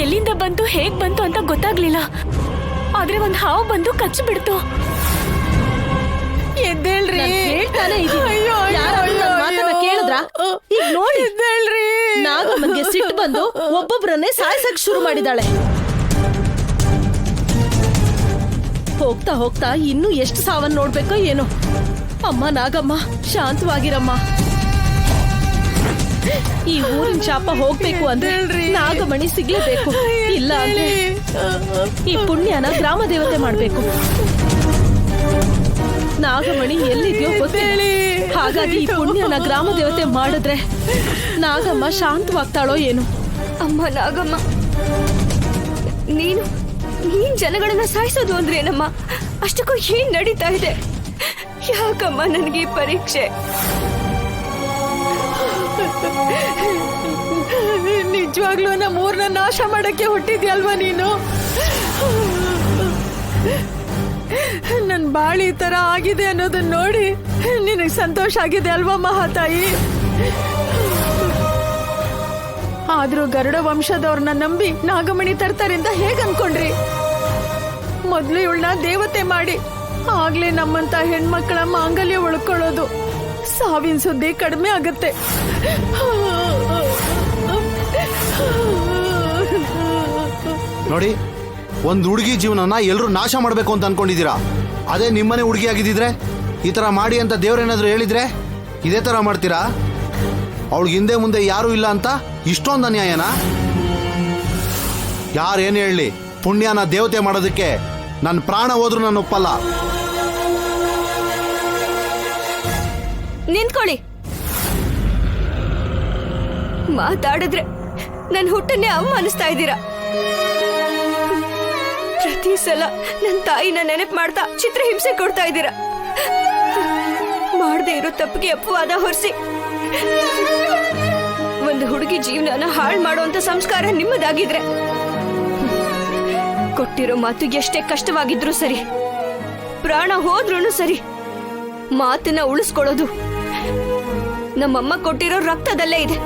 ಎಲ್ಲಿಂದ ಬಂತು ಹೇಗ್ ಬಂತು ಅಂತ ಗೊತ್ತಾಗ್ಲಿಲ್ಲ. ಆದ್ರೆ ಒಂದ್ ಹಾವು ಬಂದು ಕಚ್ಚಿ ಬಿಡ್ತು. ಎದ್ದೇಳ್ರಿ, ಹೇಳ್ತಾನೆ ಕೇಳಿದ್ರ? ಈಗ ನೋಡಿ, ಎದ್ದೇಳ್ರಿ. ನಾಗಮ್ಮನ್ಗೆ ಸಿಟ್ಟು ಬಂದು ಒಬ್ಬೊಬ್ರನ್ನೇ ಸಾಯ್ಸಕ್ ಶುರು ಮಾಡಿದಾಳೆ. ಹೋಗ್ತಾ ಹೋಗ್ತಾ ಇನ್ನೂ ಎಷ್ಟು ಸಾವನ್ ನೋಡ್ಬೇಕೋ ಏನೋ. ಅಮ್ಮ ನಾಗಮ್ಮ, ಶಾಂತವಾಗಿರಮ್ಮ. ಈ ಊರಿನ ಶಾಪ ಹೋಗ್ಬೇಕು ಅಂದ್ರೆ ನಾಗಮಣಿ ಸಿಗ್ಲೇಬೇಕು. ಇಲ್ಲ ಅಂದ್ರೆ ಈ ಪುಣ್ಯನ ಗ್ರಾಮ ದೇವತೆ ಮಾಡ್ಬೇಕು. ನಾಗಮಣಿ ಎಲ್ಲಿದ್ಯೋ ಗೊತ್ತಿಲ್ಲ. ಹಾಗಾಗಿ ಈ ಪುಣ್ಯನ ಗ್ರಾಮ ದೇವತೆ ಮಾಡಿದ್ರೆ ನಾಗಮ್ಮ ಶಾಂತವಾಗ್ತಾಳೋ ಏನು. ಅಮ್ಮ ನಾಗಮ್ಮ, ನೀನ್ ಜನಗಳನ್ನ ಸಾಯಿಸೋದು ಅಂದ್ರೆ ಏನಮ್ಮ? ಅಷ್ಟಕ್ಕೂ ಏನ್ ನಡೀತಾ ಇದೆ? ಯಾಕಮ್ಮ ನನಗೆ ಈ ಪರೀಕ್ಷೆ? ನಿಜವಾಗ್ಲೂ ನಮ್ಮೂರ್ನ ನಾಶ ಮಾಡಕ್ಕೆ ಹುಟ್ಟಿದ್ಯಲ್ವಾ ನೀನು? ನನ್ ಬಾಳಿ ಈ ತರ ಆಗಿದೆ ಅನ್ನೋದನ್ನ ನೋಡಿ ನಿನಗ್ ಸಂತೋಷ ಆಗಿದೆ ಅಲ್ವಾ ಮಹಾತಾಯಿ? ಆದ್ರೂ ಗರುಡ ವಂಶದವ್ರನ್ನ ನಂಬಿ ನಾಗಮಣಿ ತರ್ತಾರಿಂದ ಹೇಗ್ ಅನ್ಕೊಂಡ್ರಿ? ಮೊದ್ಲು ಇವಳನ್ನ ದೇವತೆ ಮಾಡಿ ಆಗ್ಲೇ ನಮ್ಮಂತ ಹೆಣ್ಮಕ್ಳ ಮಾಂಗಲ್ಯ ಉಳ್ಕೊಳ್ಳೋದು. ಸಾವಿನ ಸುದ್ದಿ ಕಡಿಮೆ ಆಗತ್ತೆ. ನೋಡಿ, ಒಂದ್ ಹುಡುಗಿ ಜೀವನನ ಎಲ್ರು ನಾಶ ಮಾಡ್ಬೇಕು ಅಂತ ಅನ್ಕೊಂಡಿದೀರಾ. ಅದೇ ನಿಮ್ಮನೆ ಹುಡುಗಿ ಆಗಿದ್ದಿದ್ರೆ ಈ ತರ ಮಾಡಿ ಅಂತ ದೇವ್ರೇನಾದ್ರು ಹೇಳಿದ್ರೆ ಇದೇ ತರ ಮಾಡ್ತೀರಾ? ಅವಳಿಗೆ ಹಿಂದೆ ಮುಂದೆ ಯಾರು ಇಲ್ಲ ಅಂತ ಇಷ್ಟೊಂದು ಅನ್ಯಾಯನ? ಯಾರೇನು ಹೇಳಲಿ, ಪುಣ್ಯನ ದೇವತೆ ಮಾಡೋದಕ್ಕೆ ನನ್ನ ಪ್ರಾಣ ಹೋದ್ರು ನಾನು ಒಪ್ಪಲ್ಲ. ನಿಂತ್ಕೊಳ್ಳಿ. ಮಾತಾಡಿದ್ರೆ ನನ್ ಹುಟ್ಟನ್ನೇ ಅವಮಾನಿಸ್ತಾ ಇದ್ದೀರಾ. ಪ್ರತಿ ಸಲ ನನ್ನ ತಾಯಿನ ನೆನಪು ಮಾಡ್ತಾ ಚಿತ್ರಹಿಂಸೆ ಕೊಡ್ತಾ ಇದ್ದೀರಾ. ಮಾಡದೇ ಇರೋ ತಪ್ಪಿಗೆ ಅಪವಾದ ಹೊರಿಸಿ ಒಂದು ಹುಡುಗಿ ಜೀವನನ ಹಾಳು ಮಾಡುವಂತ ಸಂಸ್ಕಾರ ನಿಮ್ಮದಾಗಿದ್ರೆ ಕೊಟ್ಟಿರೋ ಮಾತು ಎಷ್ಟೇ ಕಷ್ಟವಾಗಿದ್ರು ಸರಿ, ಪ್ರಾಣ ಹೋದ್ರೂ ಸರಿ, ಮಾತನ್ನ ಉಳಿಸ್ಕೊಳ್ಳೋದು ನಮ್ಮಮ್ಮ ಕೊಟ್ಟಿರೋ ರಕ್ತದಲ್ಲೇ ಇದೆ.